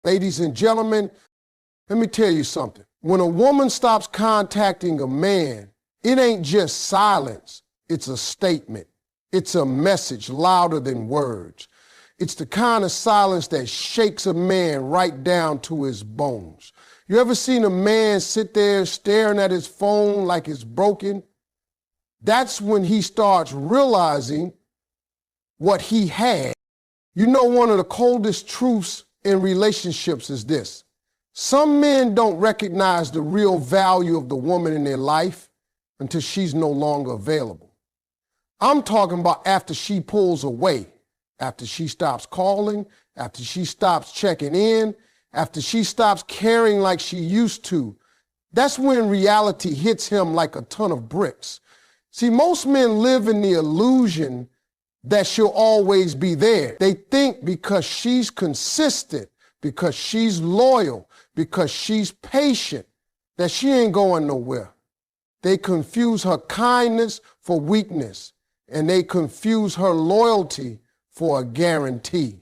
Ladies and gentlemen, let me tell you something. When a woman stops contacting a man, it ain't just silence, it's a statement. It's a message louder than words. It's the kind of silence that shakes a man right down to his bones. You ever seen a man sit there staring at his phone like it's broken? That's when he starts realizing what he had. You know, one of the coldest truths in relationships is this. Some men don't recognize the real value of the woman in their life until she's no longer available. I'm talking about after she pulls away, after she stops calling, after she stops checking in, after she stops caring like she used to. That's when reality hits him like a ton of bricks. See, most men live in the illusion that she'll always be there. They think because she's consistent, because she's loyal, because she's patient, that she ain't going nowhere. They confuse her kindness for weakness, and they confuse her loyalty for a guarantee.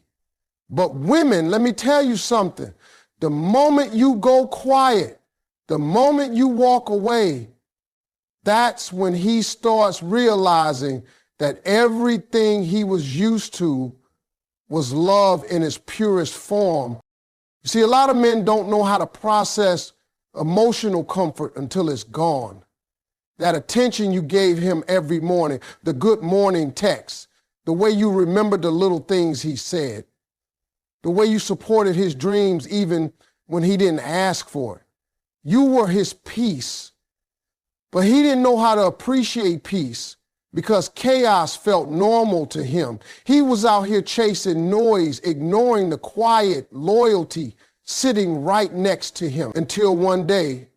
But women, let me tell you something. The moment you go quiet, the moment you walk away, that's when he starts realizing that everything he was used to was love in its purest form. You see, a lot of men don't know how to process emotional comfort until it's gone. That attention you gave him every morning, the good morning text, the way you remembered the little things he said, the way you supported his dreams even when he didn't ask for it. You were his peace, but he didn't know how to appreciate peace because chaos felt normal to him. He was out here chasing noise, ignoring the quiet loyalty sitting right next to him until one day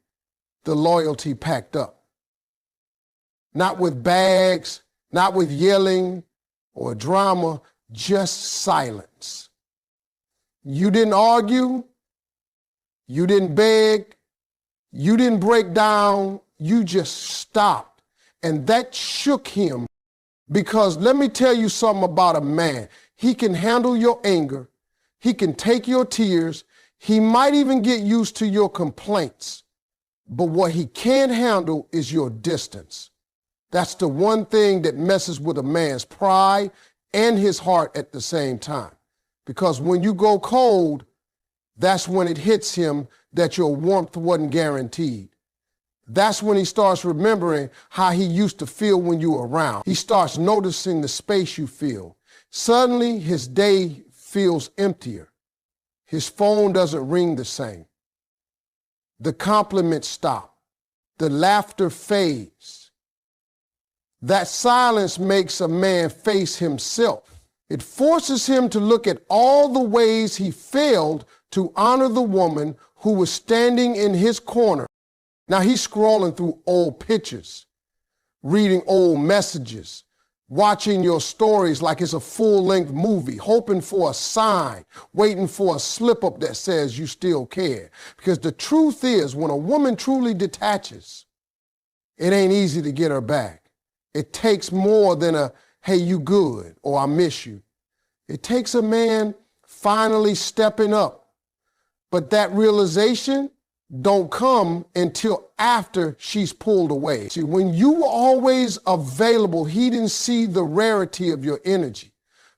the loyalty packed up. Not with bags, not with yelling or drama, just silence. You didn't argue, you didn't beg, you didn't break down, you just stopped. And that shook him because let me tell you something about a man. He can handle your anger, he can take your tears, he might even get used to your complaints, but what he can't handle is your distance. That's the one thing that messes with a man's pride and his heart at the same time. Because when you go cold, that's when it hits him that your warmth wasn't guaranteed. That's when he starts remembering how he used to feel when you were around. He starts noticing the space you feel. Suddenly, his day feels emptier. His phone doesn't ring the same. The compliments stop. The laughter fades. That silence makes a man face himself. It forces him to look at all the ways he failed to honor the woman who was standing in his corner. Now he's scrolling through old pictures, reading old messages, watching your stories like it's a full-length movie, hoping for a sign, waiting for a slip-up that says you still care. Because the truth is, when a woman truly detaches, it ain't easy to get her back. It takes more than a, hey, you good, or I miss you. It takes a man finally stepping up. But that realization don't come until after she's pulled away. See, when you were always available, he didn't see the rarity of your energy.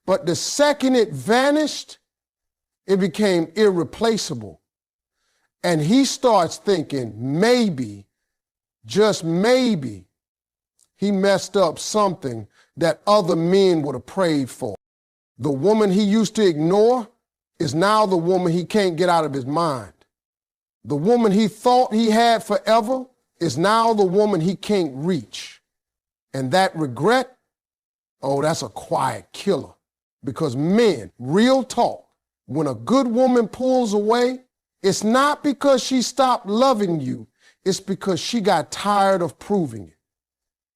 But the second it vanished, it became irreplaceable. And he starts thinking, maybe, just maybe, he messed up something that other men would have prayed for. The woman he used to ignore is now the woman he can't get out of his mind. The woman he thought he had forever is now the woman he can't reach. And that regret, oh, that's a quiet killer. Because men, real talk, when a good woman pulls away, it's not because she stopped loving you, it's because she got tired of proving it.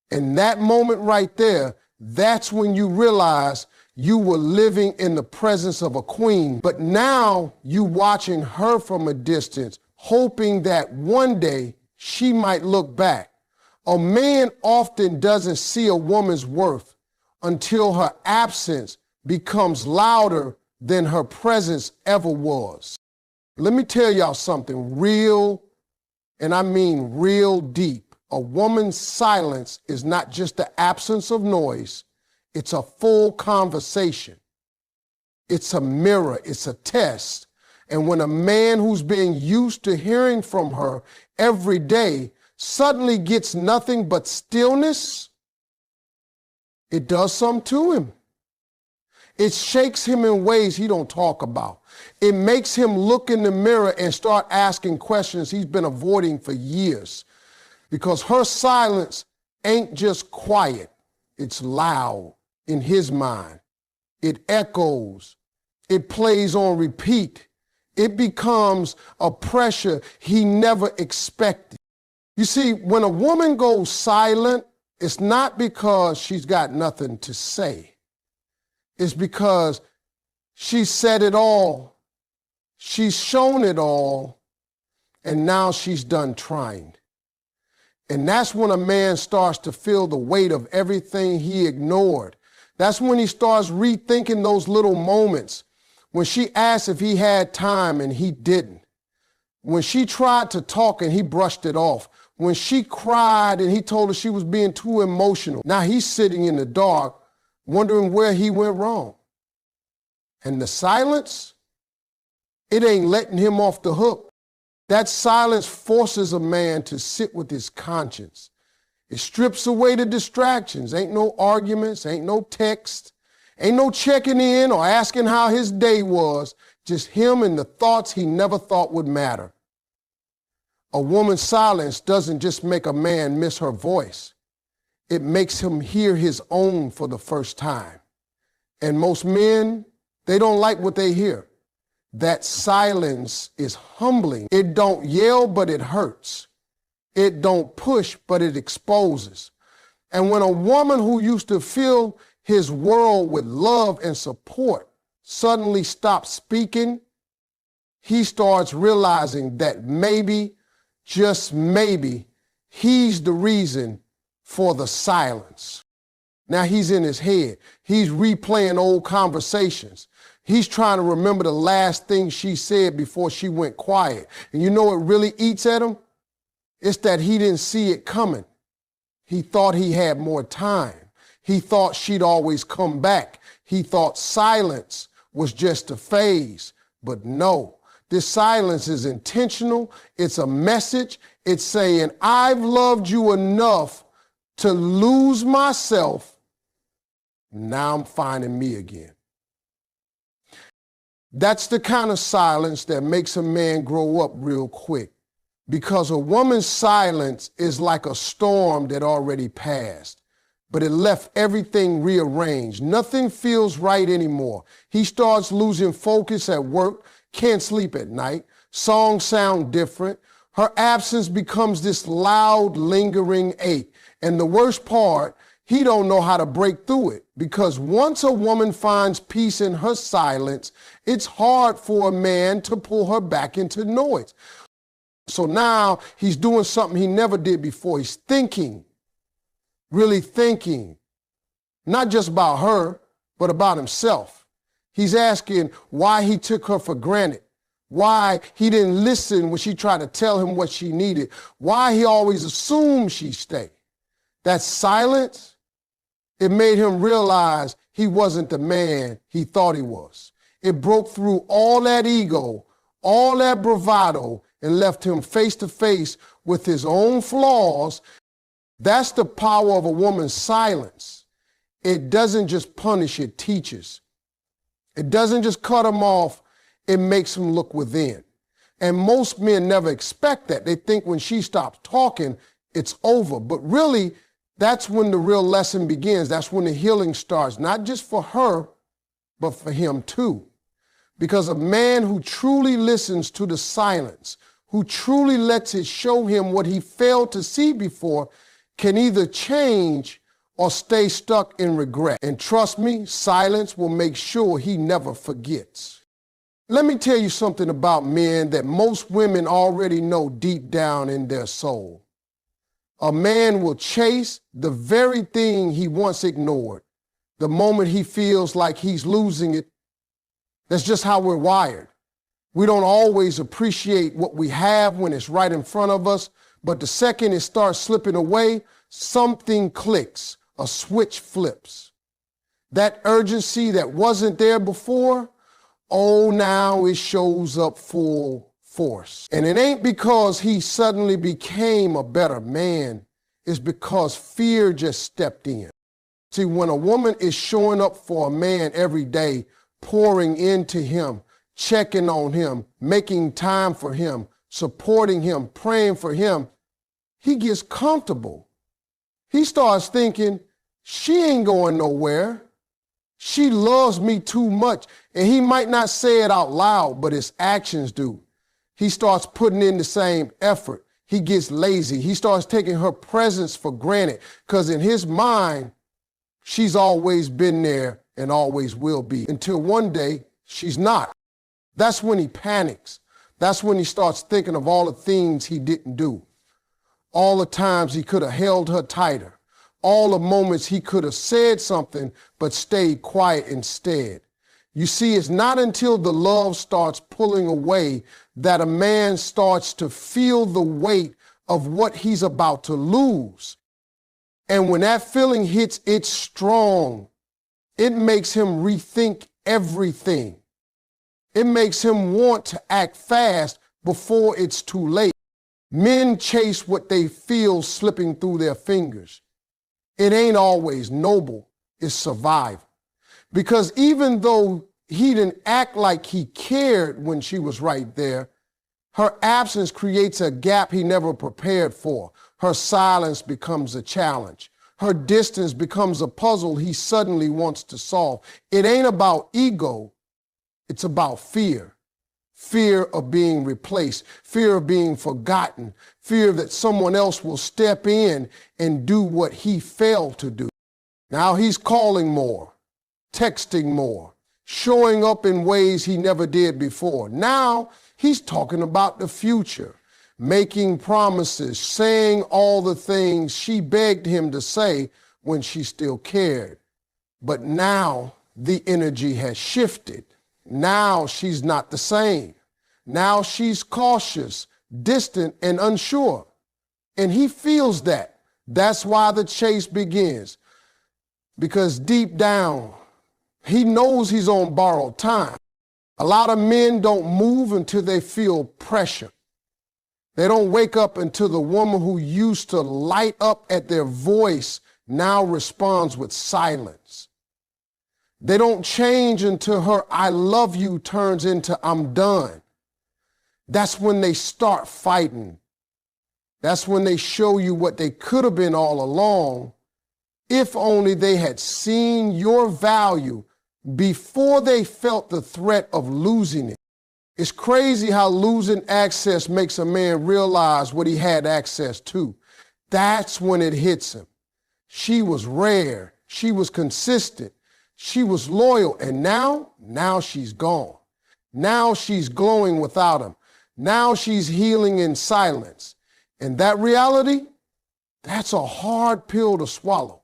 And that moment right there, that's when you realize you were living in the presence of a queen, but now you watching her from a distance, hoping that one day she might look back. A man often doesn't see a woman's worth until her absence becomes louder than her presence ever was. Let me tell y'all something real, and I mean real deep. A woman's silence is not just the absence of noise, it's a full conversation. It's a mirror, it's a test. And when a man who's being used to hearing from her every day suddenly gets nothing but stillness, it does something to him. It shakes him in ways he don't talk about. It makes him look in the mirror and start asking questions he's been avoiding for years. Because her silence ain't just quiet, it's loud in his mind. It echoes, it plays on repeat. It becomes a pressure he never expected. You see, when a woman goes silent, it's not because she's got nothing to say. It's because she's said it all, she's shown it all, and now she's done trying. And that's when a man starts to feel the weight of everything he ignored. That's when he starts rethinking those little moments. When she asked if he had time and he didn't. When she tried to talk and he brushed it off. When she cried and he told her she was being too emotional. Now he's sitting in the dark wondering where he went wrong. And the silence, it ain't letting him off the hook. That silence forces a man to sit with his conscience. It strips away the distractions. Ain't no arguments, ain't no text, ain't no checking in or asking how his day was. Just him and the thoughts he never thought would matter. A woman's silence doesn't just make a man miss her voice. It makes him hear his own for the first time. And most men, they don't like what they hear. That silence is humbling. It don't yell, but it hurts. It don't push, but it exposes. And when a woman who used to fill his world with love and support suddenly stops speaking, he starts realizing that maybe, just maybe, he's the reason for the silence. Now he's in his head. He's replaying old conversations. He's trying to remember the last thing she said before she went quiet. And you know what really eats at him? It's that he didn't see it coming. He thought he had more time. He thought she'd always come back. He thought silence was just a phase. But no, this silence is intentional. It's a message. It's saying, I've loved you enough to lose myself. Now I'm finding me again. That's the kind of silence that makes a man grow up real quick. Because a woman's silence is like a storm that already passed, but it left everything rearranged. Nothing feels right anymore. He starts losing focus at work, can't sleep at night. Songs sound different. Her absence becomes this loud, lingering ache. And the worst part, he don't know how to break through it, because once a woman finds peace in her silence, it's hard for a man to pull her back into noise. So now he's doing something he never did before. He's thinking, really thinking, not just about her, but about himself. He's asking why he took her for granted, why he didn't listen when she tried to tell him what she needed, why he always assumed she'd stay. That silence, it made him realize he wasn't the man he thought he was. It broke through all that ego, all that bravado, and left him face to face with his own flaws. That's the power of a woman's silence. It doesn't just punish, it teaches. It doesn't just cut him off, it makes him look within. And most men never expect that. They think when she stops talking, it's over. But really, that's when the real lesson begins. That's when the healing starts, not just for her, but for him too. Because a man who truly listens to the silence, who truly lets it show him what he failed to see before, can either change or stay stuck in regret. And trust me, silence will make sure he never forgets. Let me tell you something about men that most women already know deep down in their soul. A man will chase the very thing he once ignored. The moment he feels like he's losing it, that's just how we're wired. We don't always appreciate what we have when it's right in front of us, but the second it starts slipping away, something clicks, a switch flips. That urgency that wasn't there before, oh, now it shows up full force. And it ain't because he suddenly became a better man. It's because fear just stepped in. See, when a woman is showing up for a man every day, pouring into him, checking on him, making time for him, supporting him, praying for him, he gets comfortable. He starts thinking, she ain't going nowhere. She loves me too much. And he might not say it out loud, but his actions do. He starts putting in the same effort. He gets lazy. He starts taking her presence for granted because in his mind, she's always been there and always will be until one day she's not. That's when he panics. That's when he starts thinking of all the things he didn't do, all the times he could have held her tighter, all the moments he could have said something but stayed quiet instead. You see, it's not until the love starts pulling away that a man starts to feel the weight of what he's about to lose. And when that feeling hits, it's strong. It makes him rethink everything. It makes him want to act fast before it's too late. Men chase what they feel slipping through their fingers. It ain't always noble, it's survival. Because even though he didn't act like he cared when she was right there, her absence creates a gap he never prepared for. Her silence becomes a challenge. Her distance becomes a puzzle he suddenly wants to solve. It ain't about ego, it's about fear. Fear of being replaced, fear of being forgotten, fear that someone else will step in and do what he failed to do. Now he's calling more, texting more, showing up in ways he never did before. Now he's talking about the future, making promises, saying all the things she begged him to say when she still cared. But now the energy has shifted. Now she's not the same. Now she's cautious, distant, and unsure. And he feels that. That's why the chase begins. Because deep down, he knows he's on borrowed time. A lot of men don't move until they feel pressure. They don't wake up until the woman who used to light up at their voice now responds with silence. They don't change until her "I love you" turns into "I'm done." That's when they start fighting. That's when they show you what they could have been all along, if only they had seen your value before they felt the threat of losing it. It's crazy how losing access makes a man realize what he had access to. That's when it hits him. She was rare. She was consistent. She was loyal. And now she's gone. Now she's glowing without him. Now she's healing in silence. And that reality, that's a hard pill to swallow.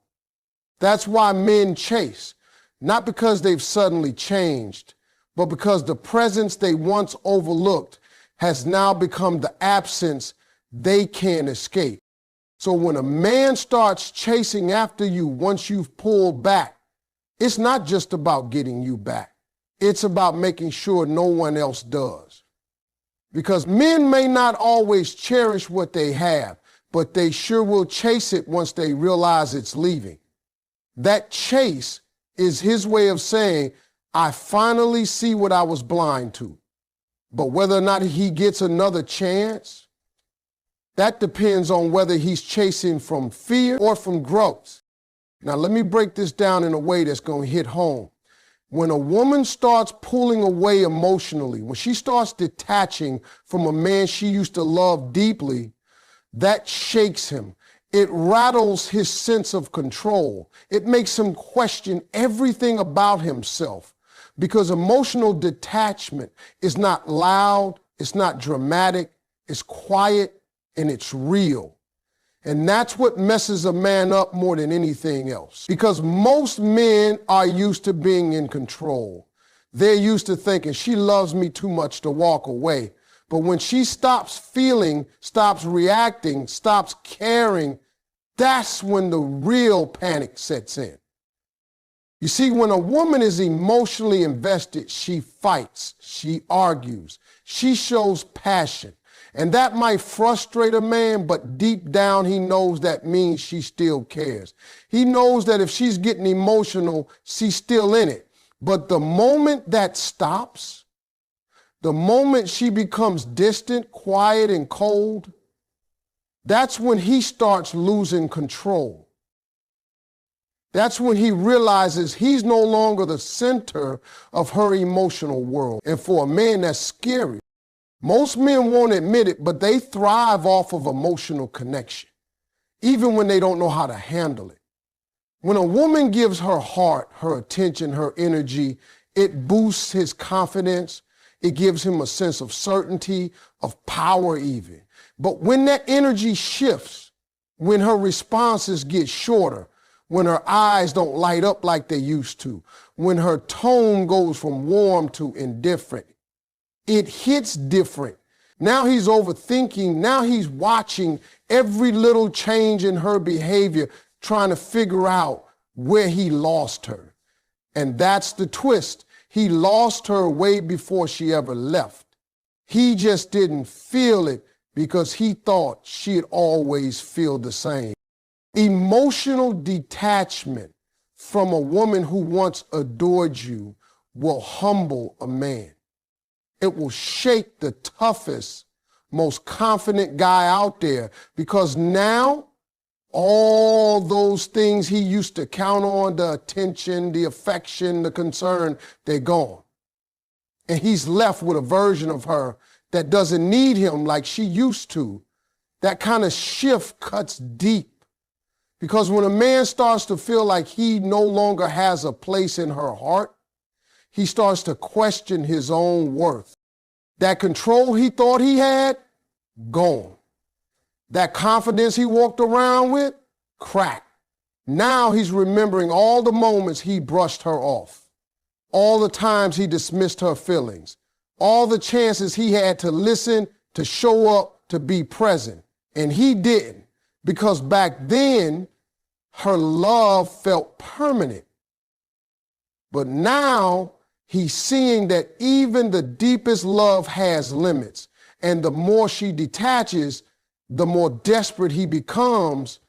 That's why men chase, not because they've suddenly changed, but because the presence they once overlooked has now become the absence they can't escape. So when a man starts chasing after you once you've pulled back, it's not just about getting you back. It's about making sure no one else does. Because men may not always cherish what they have, but they sure will chase it once they realize it's leaving. That chase is his way of saying, I finally see what I was blind to. But whether or not he gets another chance, that depends on whether he's chasing from fear or from growth. Now, let me break this down in a way that's going to hit home. When a woman starts pulling away emotionally, when she starts detaching from a man she used to love deeply, that shakes him. It rattles his sense of control. It makes him question everything about himself. Because emotional detachment is not loud, it's not dramatic, it's quiet, and it's real. And that's what messes a man up more than anything else. Because most men are used to being in control. They're used to thinking, she loves me too much to walk away. But when she stops feeling, stops reacting, stops caring, that's when the real panic sets in. You see, when a woman is emotionally invested, she fights, she argues, she shows passion. And that might frustrate a man, but deep down he knows that means she still cares. He knows that if she's getting emotional, she's still in it. But the moment that stops, the moment she becomes distant, quiet, and cold, that's when he starts losing control. That's when he realizes he's no longer the center of her emotional world. And for a man, that's scary. Most men won't admit it, but they thrive off of emotional connection, even when they don't know how to handle it. When a woman gives her heart, her attention, her energy, it boosts his confidence. It gives him a sense of certainty, of power even. But when that energy shifts, when her responses get shorter, when her eyes don't light up like they used to, when her tone goes from warm to indifferent, it hits different. Now he's overthinking. Now he's watching every little change in her behavior, trying to figure out where he lost her. And that's the twist. He lost her way before she ever left. He just didn't feel it because he thought she'd always feel the same. Emotional detachment from a woman who once adored you will humble a man. It will shake the toughest, most confident guy out there, because now all those things he used to count on, the attention, the affection, the concern, they're gone. And he's left with a version of her that doesn't need him like she used to. That kind of shift cuts deep, because when a man starts to feel like he no longer has a place in her heart, he starts to question his own worth. That control he thought he had, gone. That confidence he walked around with, cracked. Now he's remembering all the moments he brushed her off, all the times he dismissed her feelings, all the chances he had to listen, to show up, to be present. And he didn't, because back then, her love felt permanent. But now he's seeing that even the deepest love has limits. And the more she detaches, the more desperate he becomes.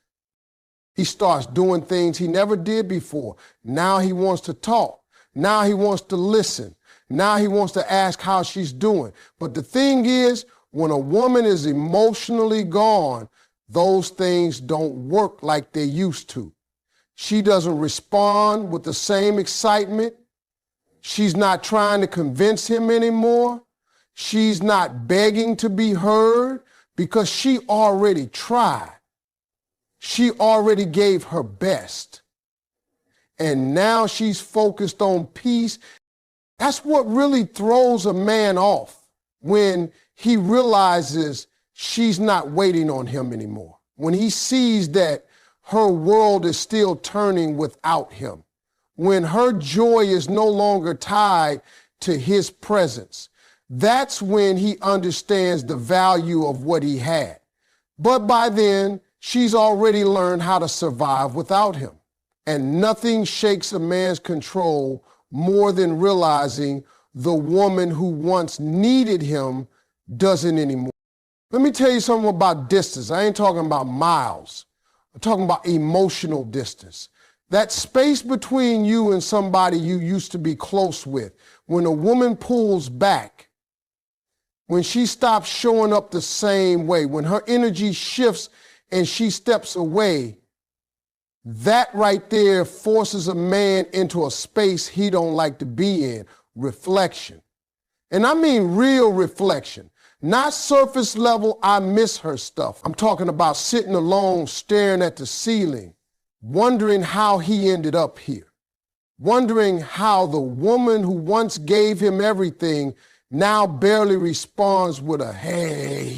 He starts doing things he never did before. Now he wants to talk. Now he wants to listen. Now he wants to ask how she's doing. But the thing is, when a woman is emotionally gone, those things don't work like they used to. She doesn't respond with the same excitement. She's not trying to convince him anymore. She's not begging to be heard, because she already tried. She already gave her best. And now she's focused on peace. That's what really throws a man off, when he realizes she's not waiting on him anymore. When he sees that her world is still turning without him. When her joy is no longer tied to his presence. That's when he understands the value of what he had. But by then, she's already learned how to survive without him. And nothing shakes a man's control more than realizing the woman who once needed him doesn't anymore. Let me tell you something about distance. I ain't talking about miles. I'm talking about emotional distance. That space between you and somebody you used to be close with. When a woman pulls back, when she stops showing up the same way, when her energy shifts and she steps away, that right there forces a man into a space he don't like to be in, reflection. And I mean real reflection, not surface level, I miss her stuff. I'm talking about sitting alone, staring at the ceiling, wondering how he ended up here, wondering how the woman who once gave him everything now barely responds with a hey.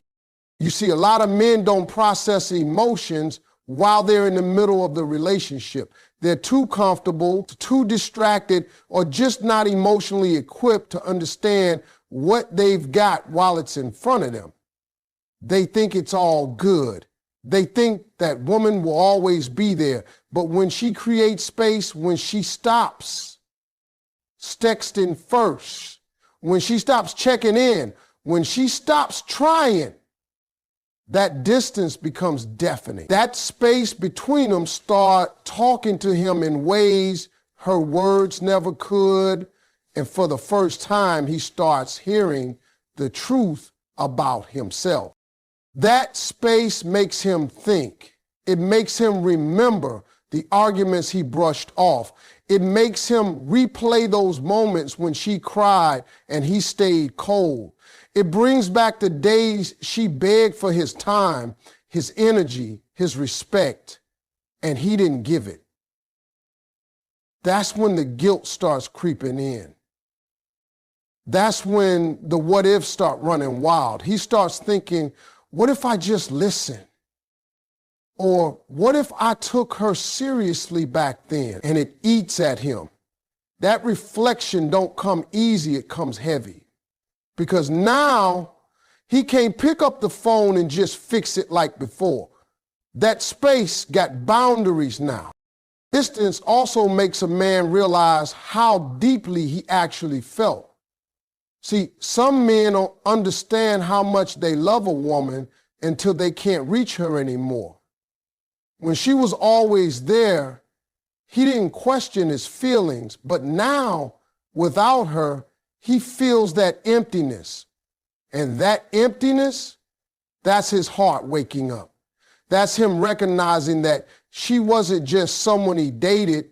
You see, a lot of men don't process emotions while they're in the middle of the relationship. They're too comfortable, too distracted, or just not emotionally equipped to understand what they've got while it's in front of them. They think it's all good. They think that woman will always be there. But when she creates space, when she stops texting first, when she stops checking in, when she stops trying, that distance becomes deafening. That space between them start talking to him in ways her words never could. And for the first time, he starts hearing the truth about himself. That space makes him think. It makes him remember the arguments he brushed off. It makes him replay those moments when she cried and he stayed cold. It brings back the days she begged for his time, his energy, his respect, and he didn't give it. That's when the guilt starts creeping in. That's when the what ifs start running wild. He starts thinking, what if I just listen? Or what if I took her seriously back then? And it eats at him. That reflection don't come easy, it comes heavy. Because now he can't pick up the phone and just fix it like before. That space got boundaries now. Distance also makes a man realize how deeply he actually felt. See, some men don't understand how much they love a woman until they can't reach her anymore. When she was always there, he didn't question his feelings, but now, without her, he feels that emptiness. And that emptiness, that's his heart waking up. That's him recognizing that she wasn't just someone he dated,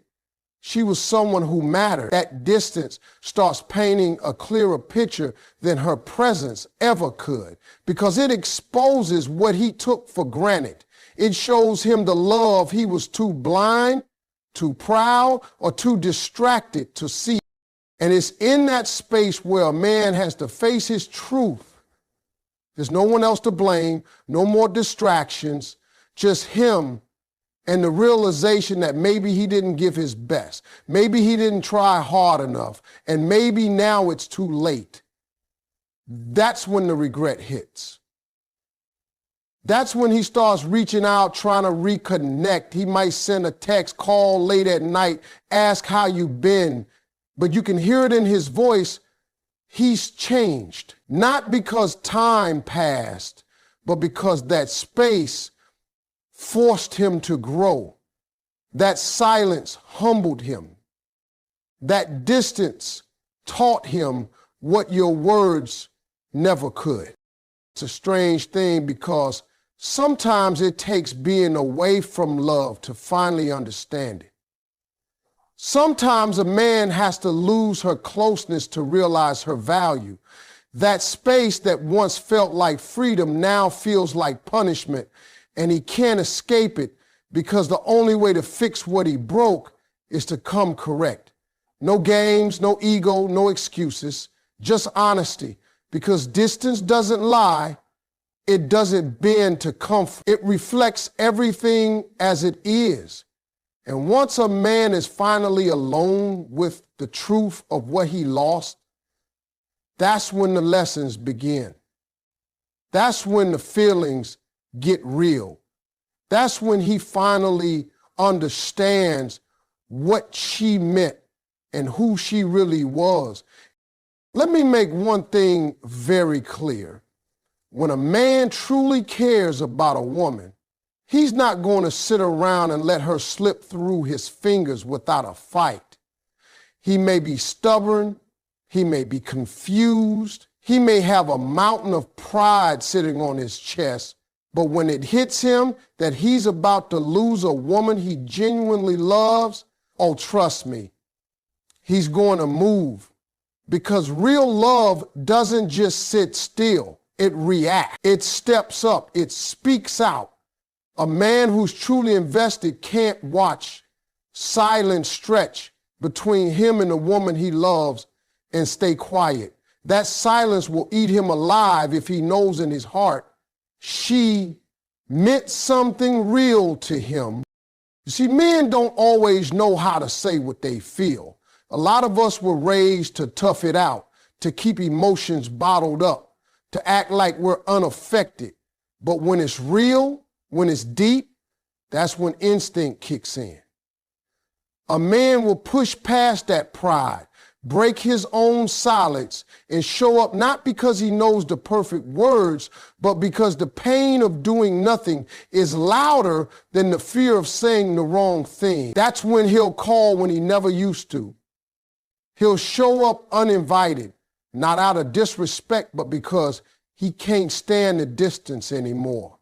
she was someone who mattered. That distance starts painting a clearer picture than her presence ever could, because it exposes what he took for granted. It shows him the love he was too blind, too proud, or too distracted to see. And it's in that space where a man has to face his truth. There's no one else to blame, no more distractions, just him and the realization that maybe he didn't give his best. Maybe he didn't try hard enough, and maybe now it's too late. That's when the regret hits. That's when he starts reaching out, trying to reconnect. He might send a text, call late at night, ask how you been. But you can hear it in his voice. He's changed, not because time passed, but because that space forced him to grow. That silence humbled him. That distance taught him what your words never could. It's a strange thing because sometimes it takes being away from love to finally understand it. Sometimes a man has to lose her closeness to realize her value. That space that once felt like freedom now feels like punishment, and he can't escape it because the only way to fix what he broke is to come correct. No games, no ego, no excuses, just honesty, because distance doesn't lie. It doesn't bend to comfort. It reflects everything as it is. And once a man is finally alone with the truth of what he lost, that's when the lessons begin. That's when the feelings get real. That's when he finally understands what she meant and who she really was. Let me make one thing very clear. When a man truly cares about a woman, he's not going to sit around and let her slip through his fingers without a fight. He may be stubborn, he may be confused, he may have a mountain of pride sitting on his chest, but when it hits him that he's about to lose a woman he genuinely loves, oh, trust me, he's going to move. Because real love doesn't just sit still, it reacts, it steps up, it speaks out. A man who's truly invested can't watch silence stretch between him and the woman he loves and stay quiet. That silence will eat him alive if he knows in his heart she meant something real to him. You see, men don't always know how to say what they feel. A lot of us were raised to tough it out, to keep emotions bottled up, to act like we're unaffected. But when it's real, when it's deep, that's when instinct kicks in. A man will push past that pride, break his own silence, and show up not because he knows the perfect words, but because the pain of doing nothing is louder than the fear of saying the wrong thing. That's when he'll call when he never used to. He'll show up uninvited, not out of disrespect, but because he can't stand the distance anymore.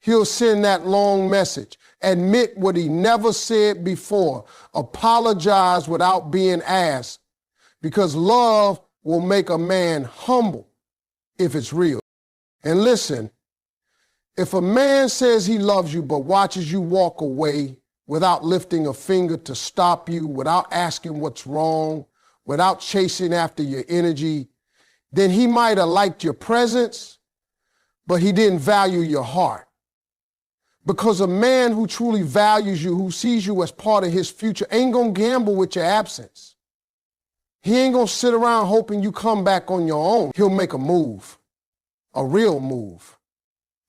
He'll send that long message, admit what he never said before, apologize without being asked, because love will make a man humble if it's real. And listen, if a man says he loves you but watches you walk away without lifting a finger to stop you, without asking what's wrong, without chasing after your energy, then he might have liked your presence, but he didn't value your heart. Because a man who truly values you, who sees you as part of his future, ain't gonna gamble with your absence. He ain't gonna sit around hoping you come back on your own. He'll make a move, a real move.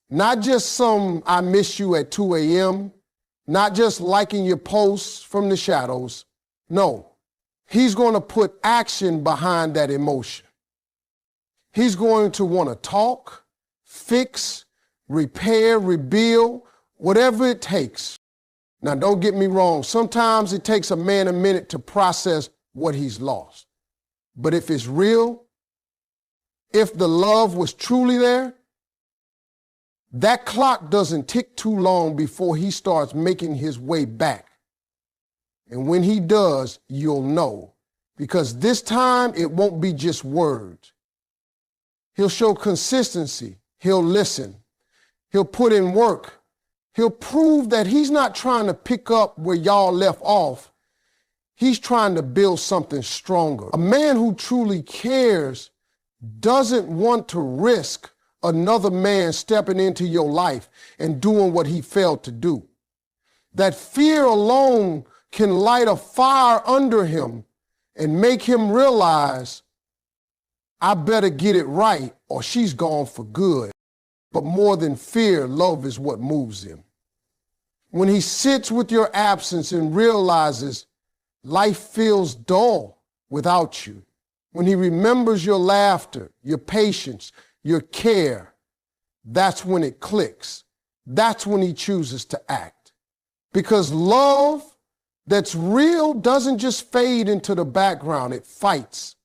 Not just some I miss you at 2 a.m., not just liking your posts from the shadows. No, he's gonna put action behind that emotion. He's going to wanna talk, fix, repair, rebuild, whatever it takes. Now, don't get me wrong. Sometimes it takes a man a minute to process what he's lost. But if it's real, if the love was truly there, that clock doesn't tick too long before he starts making his way back. And when he does, you'll know. Because this time, it won't be just words. He'll show consistency. He'll listen. He'll put in work. He'll prove that he's not trying to pick up where y'all left off. He's trying to build something stronger. A man who truly cares doesn't want to risk another man stepping into your life and doing what he failed to do. That fear alone can light a fire under him and make him realize, I better get it right or she's gone for good. But more than fear, love is what moves him. When he sits with your absence and realizes life feels dull without you, when he remembers your laughter, your patience, your care, that's when it clicks. That's when he chooses to act. Because love that's real doesn't just fade into the background, it fights.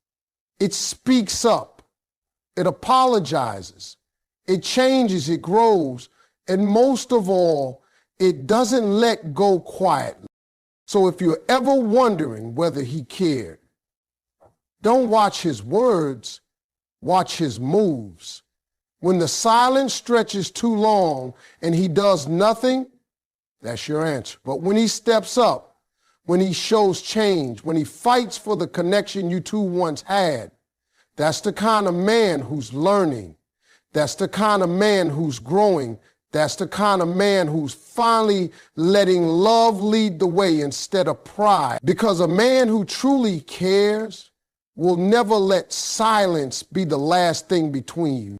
It speaks up. It apologizes. It changes, it grows, and most of all, it doesn't let go quietly. So if you're ever wondering whether he cared, don't watch his words, watch his moves. When the silence stretches too long and he does nothing, that's your answer. But when he steps up, when he shows change, when he fights for the connection you two once had, that's the kind of man who's learning. That's the kind of man who's growing. That's the kind of man who's finally letting love lead the way instead of pride. Because a man who truly cares will never let silence be the last thing between you.